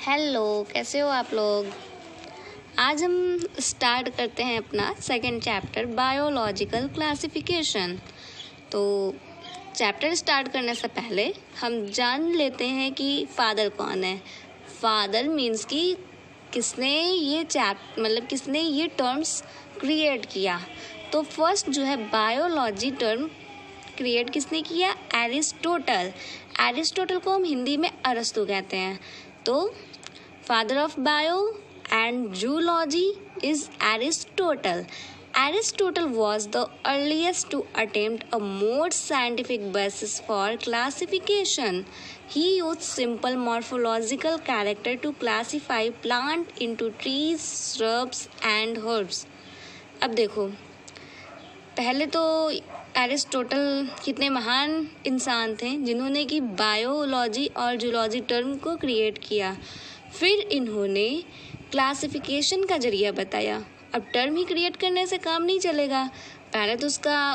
Hello, कैसे हो आप लोग। आज हम स्टार्ट करते हैं अपना सेकंड चैप्टर बायोलॉजिकल क्लासिफिकेशन। तो चैप्टर स्टार्ट करने से पहले हम जान लेते हैं कि फादर कौन है। फादर मीन्स कि किसने ये टर्म्स क्रिएट किया। तो फर्स्ट जो है बायोलॉजी टर्म क्रिएट किसने किया? एरिस्टोटल। एरिस्टोटल को हम हिंदी में अरस्तु कहते हैं। तो father of bio and zoology is Aristotle. Aristotle was the earliest to attempt a more scientific basis for classification. He used simple morphological character to classify plant into trees, shrubs and herbs. अब देखो, पहले तो Aristotle कितने महान इंसान थे जिन्होंने कि बायोलॉजी और जूलॉजी टर्म को क्रिएट किया। फिर इन्होंने क्लासिफिकेशन का जरिया बताया। अब टर्म ही क्रिएट करने से काम नहीं चलेगा, पहले तो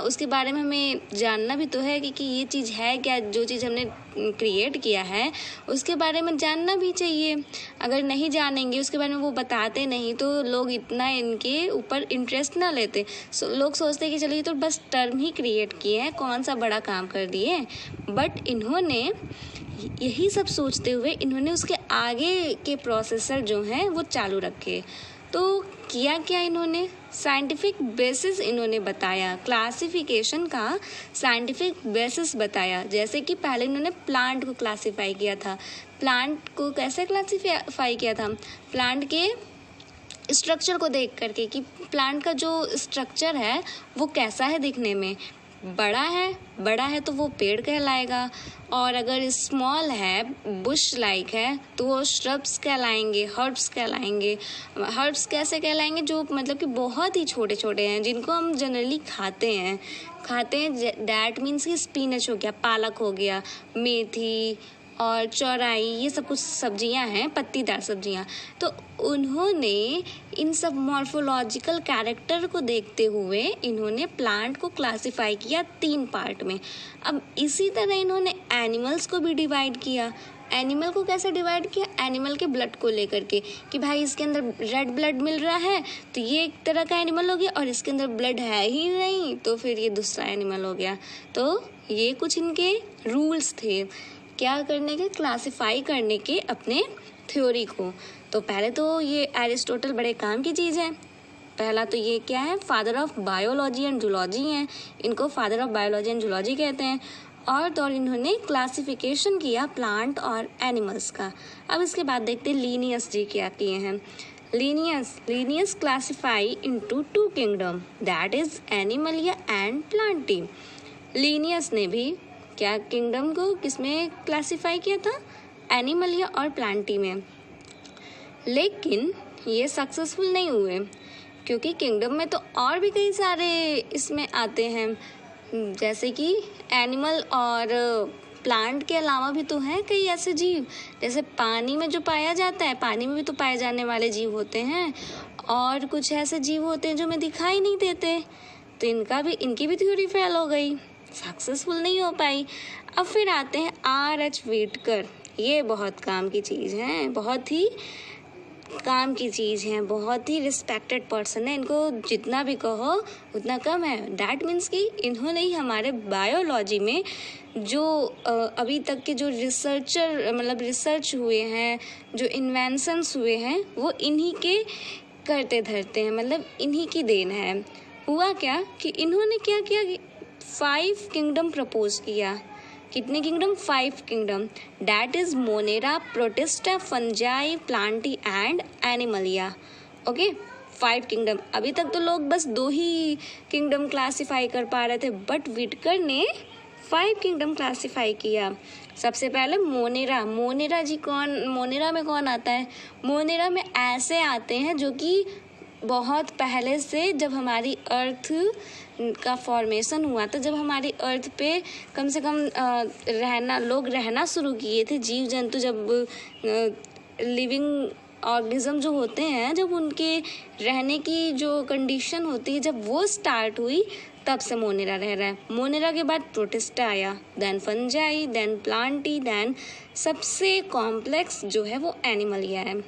उसके बारे में हमें जानना भी तो है कि ये चीज़ है क्या। जो चीज़ हमने क्रिएट किया है उसके बारे में जानना भी चाहिए। अगर नहीं जानेंगे, उसके बारे में वो बताते नहीं, तो लोग इतना इनके ऊपर इंटरेस्ट ना लेते। लोग सोचते कि चलिए तो बस टर्म ही क्रिएट किए हैं, कौन सा बड़ा काम कर दिए। बट इन्होंने यही सब सोचते हुए इन्होंने उसके आगे के प्रोसेसर जो हैं वो चालू रखे। तो किया क्या इन्होंने? साइंटिफिक बेसिस इन्होंने बताया, क्लासिफिकेशन का साइंटिफिक बेसिस बताया। जैसे कि पहले इन्होंने प्लांट को क्लासिफाई किया था। प्लांट को कैसे क्लासिफाई किया था? प्लांट के स्ट्रक्चर को देख करके कि प्लांट का जो स्ट्रक्चर है वो कैसा है दिखने में। बड़ा है तो वो पेड़ कहलाएगा, और अगर स्मॉल है, बुश लाइक है, तो वो श्रब्स कहलाएंगे, हर्ब्स कहलाएंगे। हर्ब्स कैसे कहलाएंगे? जो मतलब कि बहुत ही छोटे छोटे हैं, जिनको हम जनरली खाते हैं। दैट मीन्स कि स्पिनच हो गया, पालक हो गया, मेथी और चौराई, ये सब कुछ सब्जियां हैं, पत्तीदार सब्जियां। तो उन्होंने इन सब मॉर्फोलॉजिकल कैरेक्टर को देखते हुए इन्होंने प्लांट को क्लासिफाई किया 3 पार्ट में। अब इसी तरह इन्होंने एनिमल्स को भी डिवाइड किया। एनिमल को कैसे डिवाइड किया? एनिमल के ब्लड को लेकर के कि भाई इसके अंदर रेड ब्लड मिल रहा है तो ये एक तरह का एनिमल हो गया, और इसके अंदर ब्लड है ही नहीं तो फिर ये दूसरा एनिमल हो गया। तो ये कुछ इनके रूल्स थे क्या करने के, क्लासिफाई करने के अपने थ्योरी को। तो पहले तो ये एरिस्टोटल बड़े काम की चीज़ है। पहला तो ये क्या है? Father of biology and zoology हैं, इनको father of biology and zoology कहते हैं। और इन्होंने क्लासिफिकेशन किया प्लांट और एनिमल्स का। अब इसके बाद देखते हैं लीनियस जी क्या किए हैं। Linnaeus classify into 2 kingdom, that is Animalia and Plantae. Linnaeus ने भी क्या किंगडम को किसमें क्लासिफाई किया था? एनिमलिया और प्लांटी में। लेकिन ये सक्सेसफुल नहीं हुए, क्योंकि किंगडम में तो और भी कई सारे इसमें आते हैं, जैसे कि एनिमल और प्लांट के अलावा भी तो हैं कई ऐसे जीव, जैसे पानी में जो पाया जाता है, पानी में भी तो पाए जाने वाले जीव होते हैं, और कुछ ऐसे जीव होते हैं जो हमें दिखाई नहीं देते। तो इनकी भी थ्योरी फेल हो गई, सक्सेसफुल नहीं हो पाई। अब फिर आते हैं R.H. व्हिटकर। ये बहुत काम की चीज़ है, बहुत ही काम की चीज़ है, बहुत ही रिस्पेक्टेड पर्सन है। इनको जितना भी कहो उतना कम है। दैट मीन्स कि इन्होंने ही हमारे बायोलॉजी में जो अभी तक के जो रिसर्च हुए हैं, जो इन्वेंशंस हुए हैं, वो इन्हीं के करते धरते हैं, मतलब इन्हीं की देन है। हुआ क्या कि इन्होंने क्या किया कि 5 किंगडम प्रपोज किया। कितने kingdom? 5 kingdom. That is Monera, protista, fungi, Plantae and Animalia. Okay, 5 kingdom. अभी तक तो लोग बस 2 ही किंगडम क्लासिफाई कर पा रहे थे, बट व्हिटकर ने 5 किंगडम क्लासिफाई किया। सबसे पहले मोनेरा में कौन आता है? मोनेरा में ऐसे आते हैं जो कि बहुत पहले से, जब हमारी अर्थ का फॉर्मेशन हुआ था, जब हमारी अर्थ पे कम से कम लोग रहना शुरू किए थे, जीव जंतु, जब लिविंग ऑर्गेनिज्म जो होते हैं, जब उनके रहने की जो कंडीशन होती है, जब वो स्टार्ट हुई, तब से मोनेरा रह रहा है। मोनेरा के बाद प्रोटिस्टा आया, देन फंजाई, देन प्लांटी, देन सबसे कॉम्प्लेक्स जो है वो एनिमलिया है।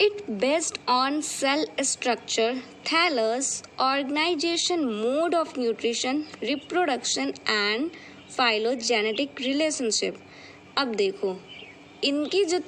It based on cell structure, thallus, organization, mode of nutrition, reproduction and phylogenetic relationship। अब देखो इनकी जो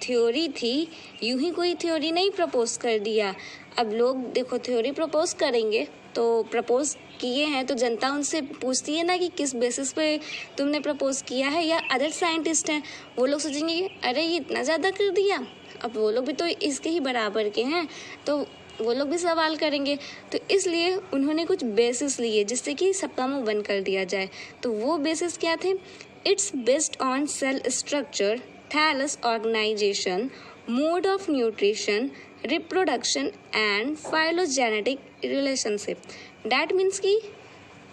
थ्योरी थी, यूं ही कोई थ्योरी नहीं प्रपोज कर दिया। अब लोग देखो थ्योरी प्रपोज करेंगे तो प्रपोज किए हैं तो जनता उनसे पूछती है ना कि किस बेसिस पे तुमने प्रपोज किया है, या अदर साइंटिस्ट हैं वो लोग सोचेंगे कि अरे ये इतना ज़्यादा कर दिया, अब वो लोग भी तो इसके ही बराबर के हैं, तो वो लोग भी सवाल करेंगे। तो इसलिए उन्होंने कुछ बेसिस लिए जिससे कि सबका मुंह बंद कर दिया जाए। तो वो बेसिस क्या थे? It's based on cell structure, thallus organisation, mode of nutrition, reproduction and phylogenetic relationship. That means कि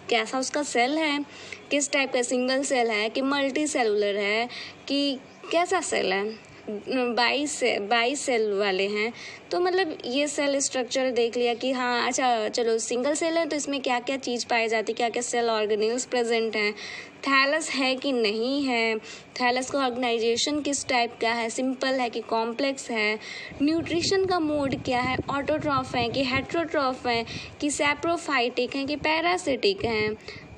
कैसा उसका सेल है, किस टाइप का, सिंगल सेल है कि मल्टी सेलुलर है कि कैसा सेल है, बाई सेल वाले हैं। तो मतलब ये सेल स्ट्रक्चर देख लिया कि हाँ अच्छा चलो सिंगल सेल है तो इसमें क्या क्या चीज़ पाई जाती है, क्या क्या सेल ऑर्गेनेल्स प्रेजेंट हैं, थैलस है कि नहीं है, थैलस का ऑर्गेनाइजेशन किस टाइप का है, सिंपल है कि कॉम्प्लेक्स है, न्यूट्रिशन का मोड क्या है, ऑटोट्रॉफ है कि हेट्रोट्रॉफ है कि सैप्रोफाइटिक है कि पैरासिटिक हैं,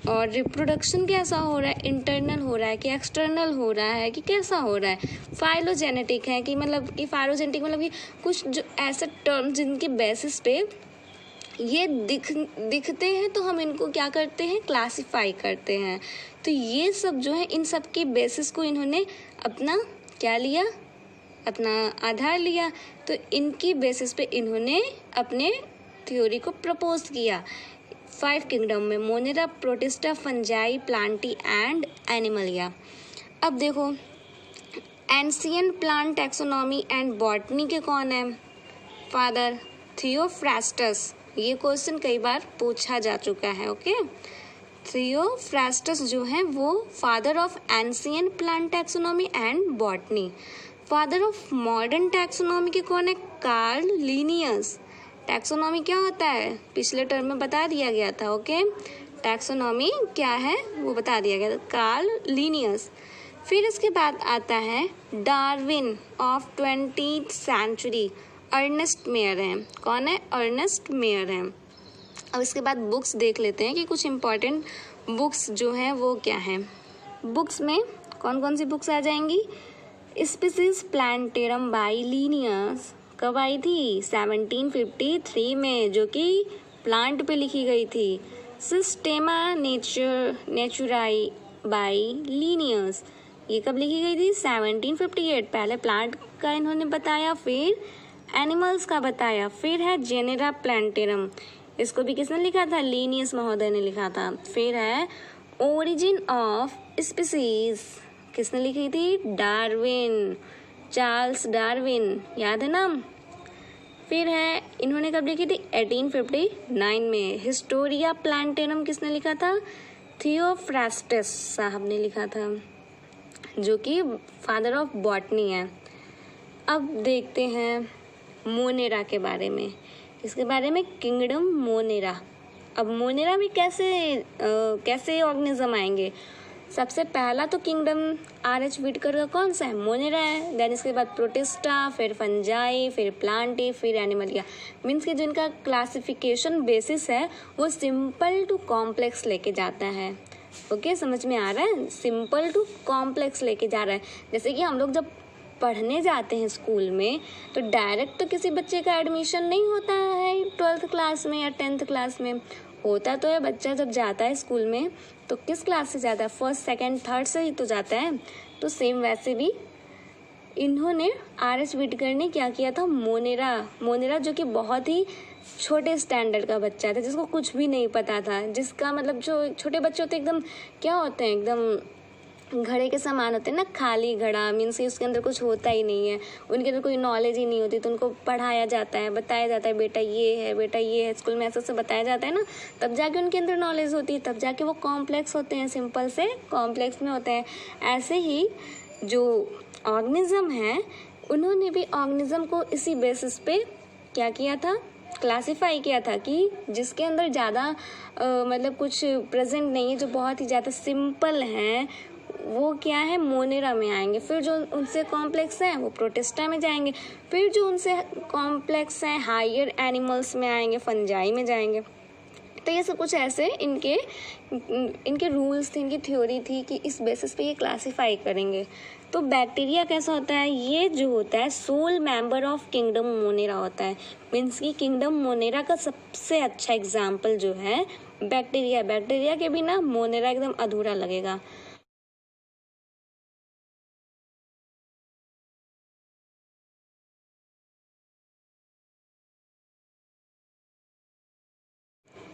और रिप्रोडक्शन कैसा हो रहा है, इंटरनल हो रहा है कि एक्सटर्नल हो रहा है कि कैसा हो रहा है, फाइलोजेनेटिक है कि मतलब कि फाइलोजेनेटिक मतलब कि कुछ जो ऐसे टर्म जिनके बेसिस पे ये दिखते हैं तो हम इनको क्या करते हैं, क्लासिफाई करते हैं। तो ये सब जो है इन सब के बेसिस को इन्होंने अपना क्या लिया, अपना आधार लिया। तो इनकी बेसिस पे इन्होंने अपने थ्योरी को प्रपोज किया। 5 किंगडम में Monera, protista, fungi, Plantae and Animalia. अब देखो ancient plant taxonomy and botany के कौन है फादर? थियोफ्रास्टस। ये क्वेश्चन कई बार पूछा जा चुका है। ओके, थियोफ्रास्टस जो है वो father of ancient plant taxonomy and botany. Father of modern taxonomy के कौन है? Karl Linnaeus. टैक्सोनॉमी क्या होता है पिछले टर्म में बता दिया गया था। ओके, टैक्सोनॉमी क्या है वो बता दिया गया था, कार्ल लिनियस। फिर इसके बाद आता है Darwin of 20th century, Ernst Mayr है। कौन है? अर्नेस्ट मेयर है। अब इसके बाद बुक्स देख लेते हैं कि कुछ इम्पॉर्टेंट बुक्स जो हैं वो क्या हैं। बुक्स में कौन कौन सी बुक्स आ जाएंगी? स्पीसीज प्लांटेरम बाय लिनियस कब आई थी? 1753 में, जो कि प्लांट पे लिखी गई थी। सिस्टेमा नेचुराई बाय लिनियस, ये कब लिखी गई थी? 1758। पहले प्लांट का इन्होंने बताया, फिर एनिमल्स का बताया। फिर है जेनेरा प्लांटेरम, इसको भी किसने लिखा था? लिनियस महोदय ने लिखा था। फिर है ओरिजिन ऑफ स्पीसीज, किसने लिखी थी? डार्विन, चार्ल्स डार्विन, याद है ना। फिर है इन्होंने कब लिखी थी? 1859 में। हिस्टोरिया प्लांटेरम किसने लिखा था? थियोफ्रास्टस साहब ने लिखा था, जो कि फादर ऑफ बॉटनी है। अब देखते हैं मोनेरा के बारे में। इसके बारे में किंगडम मोनेरा। अब मोनेरा में कैसे ऑर्गेनिज्म आएंगे? सबसे पहला तो किंगडम RH व्हिटकर का कौन सा है? मोनेरा है। देन इसके बाद प्रोटिस्टा, फिर फंजाई, फिर प्लांटी, फिर एनिमलिया। मीन्स कि जिनका क्लासिफिकेशन बेसिस है वो सिंपल टू कॉम्प्लेक्स लेके जाता है। ओके, समझ में आ रहा है? सिंपल टू कॉम्प्लेक्स लेके जा रहा है। जैसे कि हम लोग जब पढ़ने जाते हैं स्कूल में तो डायरेक्ट तो किसी बच्चे का एडमिशन नहीं होता है 12th क्लास में या 10th क्लास में। होता तो है, बच्चा जब जाता है स्कूल में तो किस क्लास से जाता है? 1st, 2nd, 3rd से ही तो जाता है। तो सेम वैसे भी इन्होंने RH व्हिटकर ने क्या किया था? मोनेरा जो कि बहुत ही छोटे स्टैंडर्ड का बच्चा था, जिसको कुछ भी नहीं पता था, जिसका मतलब जो छोटे बच्चे होते एकदम क्या होते हैं, एकदम घड़े के समान होते हैं ना, खाली घड़ा। मीन्स कि उसके अंदर कुछ होता ही नहीं है, उनके अंदर कोई नॉलेज ही नहीं होती। तो उनको पढ़ाया जाता है, बताया जाता है, बेटा ये है, बेटा ये है, स्कूल में ऐसा बताया जाता है ना, तब जाके उनके अंदर नॉलेज होती है, तब जाके वो कॉम्प्लेक्स होते हैं, सिंपल से कॉम्प्लेक्स में होते हैं। ऐसे ही जो ऑर्गेनिज्म है उन्होंने भी ऑर्गेनिज्म को इसी बेसिस पे क्या किया था? क्लासिफाई किया था कि जिसके अंदर ज़्यादा मतलब कुछ प्रेजेंट नहीं है, जो बहुत ही ज़्यादा सिंपल हैं, वो क्या है, मोनेरा में आएंगे। फिर जो उनसे कॉम्प्लेक्स हैं वो प्रोटिस्टा में जाएंगे। फिर जो उनसे कॉम्प्लेक्स हैं हायर एनिमल्स में आएंगे, फंजाई में जाएंगे। तो ये सब कुछ ऐसे इनके रूल्स थे, इनकी थ्योरी थी कि इस बेसिस पे ये क्लासिफाई करेंगे। तो बैक्टीरिया कैसा होता है, ये जो होता है sole member of kingdom Monera होता है। मीन्स की किंगडम मोनेरा का सबसे अच्छा एग्जाम्पल जो है बैक्टीरिया। बैक्टीरिया के बिना मोनेरा एकदम अधूरा लगेगा।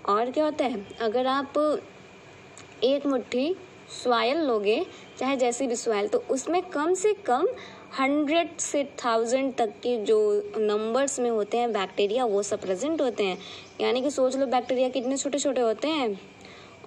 और क्या होता है, अगर आप एक मुट्ठी सॉइल लोगे, चाहे जैसी भी सॉइल, तो उसमें कम से कम 100 से 1000 तक के जो नंबर्स में होते हैं बैक्टीरिया, वो सब प्रेजेंट होते हैं। यानी कि सोच लो बैक्टीरिया कितने छोटे छोटे होते हैं।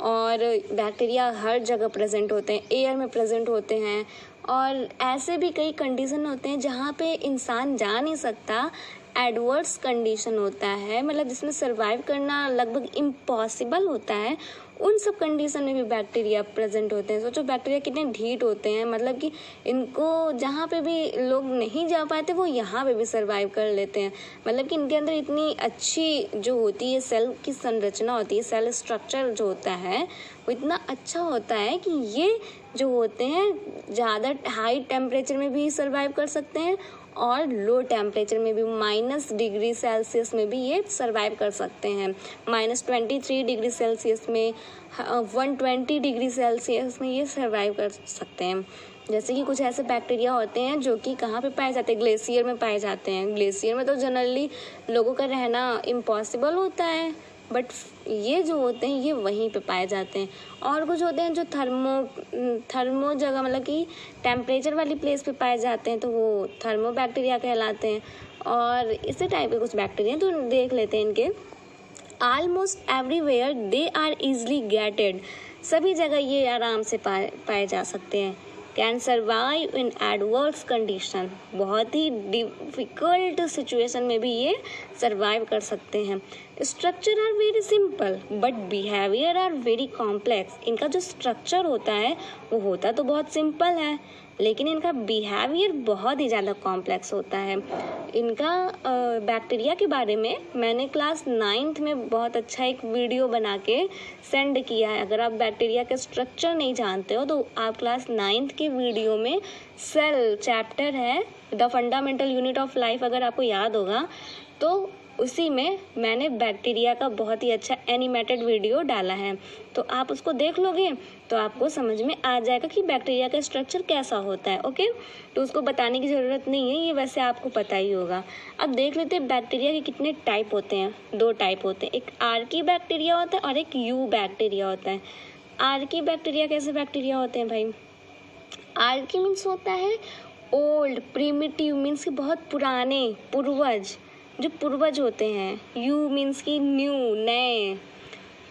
और बैक्टीरिया हर जगह प्रेजेंट होते हैं, एयर में प्रेजेंट होते हैं। और ऐसे भी कई कंडीशन होते हैं जहाँ पे इंसान जा नहीं सकता, एडवर्स कंडीशन होता है, मतलब जिसमें सर्वाइव करना लगभग इम्पॉसिबल होता है। उन सब कंडीशन में भी बैक्टीरिया प्रेजेंट होते हैं। सोचो बैक्टीरिया कितने ढीठ होते हैं, मतलब कि इनको जहाँ पे भी लोग नहीं जा पाते वो यहाँ पे भी सर्वाइव कर लेते हैं। मतलब कि इनके अंदर इतनी अच्छी जो होती है सेल की संरचना होती है, सेल स्ट्रक्चर जो होता है वो इतना अच्छा होता है कि ये जो होते हैं ज़्यादा हाई टेम्परेचर में भी सर्वाइव कर सकते हैं और लो टेम्परेचर में भी, -डिग्री सेल्सियस में भी ये सर्वाइव कर सकते हैं। -23 डिग्री सेल्सियस में, 120 डिग्री सेल्सियस में ये सर्वाइव कर सकते हैं। जैसे कि कुछ ऐसे बैक्टीरिया होते हैं जो कि कहाँ पे पाए जाते हैं, ग्लेशियर में पाए जाते हैं। ग्लेशियर में तो जनरली लोगों का रहना इम्पॉसिबल होता है, बट ये जो होते हैं ये वहीं पे पाए जाते हैं। और कुछ होते हैं जो थर्मो जगह, मतलब कि टेम्परेचर वाली प्लेस पे पाए जाते हैं, तो वो थर्मो बैक्टीरिया कहलाते हैं। और इसी टाइप के कुछ बैक्टीरिया तो देख लेते हैं इनके। Almost everywhere they are easily gated, सभी जगह ये आराम से पाए जा सकते हैं। Can survive in adverse condition, बहुत ही डिफिकल्ट सिचुएशन में भी ये सर्वाइव कर सकते हैं। Structure are very simple but behaviour are very complex, इनका जो स्ट्रक्चर होता है वो होता तो बहुत सिंपल है, लेकिन इनका बिहेवियर बहुत ही ज़्यादा कॉम्प्लेक्स होता है। इनका बैक्टीरिया के बारे में मैंने क्लास 9th में बहुत अच्छा एक वीडियो बना के सेंड किया है। अगर आप बैक्टीरिया के स्ट्रक्चर नहीं जानते हो तो आप क्लास 9th के वीडियो में सेल चैप्टर है the fundamental unit of life, अगर आपको याद होगा तो उसी में मैंने बैक्टीरिया का बहुत ही अच्छा एनिमेटेड वीडियो डाला है। तो आप उसको देख लोगे तो आपको समझ में आ जाएगा कि बैक्टीरिया का स्ट्रक्चर कैसा होता है। ओके, तो उसको बताने की ज़रूरत नहीं है, ये वैसे आपको पता ही होगा। अब देख लेते हैं बैक्टीरिया के कितने टाइप होते हैं। 2 टाइप होते हैं, एक आर्की बैक्टीरिया होता है और एक यू बैक्टीरिया होता है। आर्की बैक्टीरिया कैसे बैक्टीरिया होते हैं भाई? आर्की मीन्स होता है ओल्ड, प्रिमिटिव मीन्स कि बहुत पुराने, पूर्वज, जो पूर्वज होते हैं। यू मीन्स की न्यू, नए।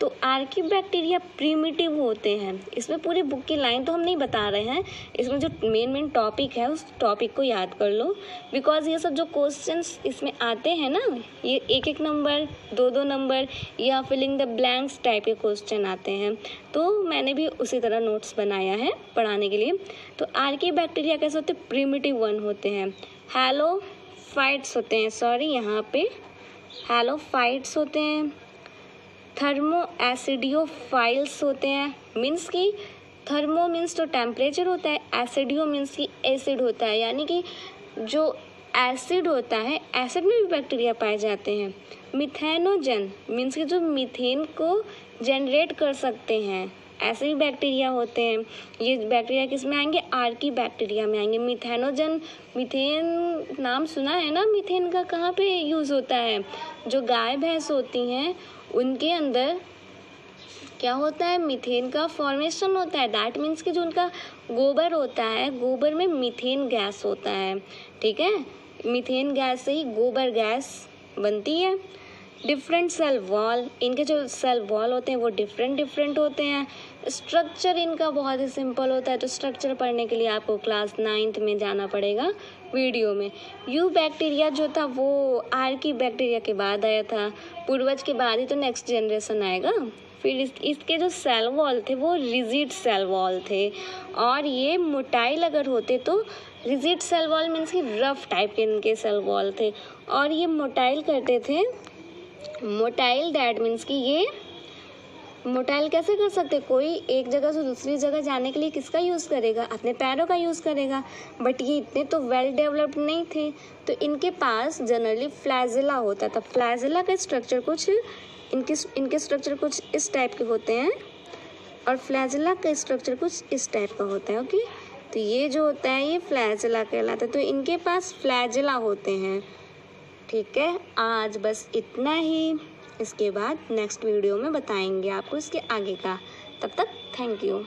तो आर्की बैक्टीरिया प्रिमिटिव होते हैं। इसमें पूरी बुक की लाइन तो हम नहीं बता रहे हैं, इसमें जो मेन टॉपिक है उस टॉपिक को याद कर लो, बिकॉज ये सब जो क्वेश्चंस इसमें आते हैं ना, ये 1-1 नंबर, 2-2 नंबर या फिलिंग द ब्लैंक्स टाइप के क्वेश्चन आते हैं। तो मैंने भी उसी तरह नोट्स बनाया है पढ़ाने के लिए। तो आर्की बैक्टीरिया कैसे होते हैं? प्रिमिटिव वन होते हैं। हैलोफाइट्स होते हैं, सॉरी यहाँ पे हैलोफाइट्स होते हैं। थर्मो एसिडियोफाइल्स होते हैं, मीन्स कि थर्मो मीन्स तो टेम्परेचर होता है, एसिडियो मीन्स कि एसिड होता है, यानी कि जो एसिड होता है, एसिड में भी बैक्टीरिया पाए जाते हैं। मिथेनोजन मीन्स कि जो मीथेन को जनरेट कर सकते हैं, ऐसे भी बैक्टीरिया होते हैं। ये बैक्टीरिया किस में आएंगे? आर्की बैक्टीरिया में आएंगे। मिथेनोजन, मीथेन नाम सुना है ना, मीथेन का कहाँ पे यूज़ होता है? जो गाय भैंस होती हैं उनके अंदर क्या होता है? मीथेन का फॉर्मेशन होता है। दैट मीन्स कि जो उनका गोबर होता है, गोबर में मीथेन गैस होता है, ठीक है। मीथेन गैस से ही गोबर गैस बनती है। डिफरेंट सेल वॉल, इनके जो सेल वॉल होते हैं वो डिफरेंट होते हैं। स्ट्रक्चर इनका बहुत ही सिंपल होता है, तो स्ट्रक्चर पढ़ने के लिए आपको क्लास 9th में जाना पड़ेगा वीडियो में। यू बैक्टीरिया जो था वो आर्की बैक्टीरिया के बाद आया था, पूर्वज के बाद ही तो नेक्स्ट जनरेशन आएगा। फिर इसके जो सेल वॉल थे वो रिजिड सेल वॉल थे, और ये मोटाइल अगर होते तो रिजिड सेल वॉल मीन्स कि रफ टाइप के इनके सेल वॉल थे, और ये मोटाइल करते थे। मोटाइल दैट मीन्स कि ये मोटाइल कैसे कर सकते, कोई एक जगह से दूसरी जगह जाने के लिए किसका यूज़ करेगा, अपने पैरों का यूज़ करेगा। बट ये इतने तो वेल डेवलप्ड नहीं थे, तो इनके पास जनरली फ्लैजिला होता था। फ्लैजिला का स्ट्रक्चर कुछ इनके स्ट्रक्चर कुछ इस टाइप के होते हैं, और फ्लैजिला का स्ट्रक्चर कुछ इस टाइप का होता है। ओके, तो ये जो होता है ये फ्लैजिला कहलाता है, तो इनके पास फ्लैजिला होते हैं। ठीक है, आज बस इतना ही। इसके बाद नेक्स्ट वीडियो में बताएंगे आपको इसके आगे का। तब तक थैंक यू।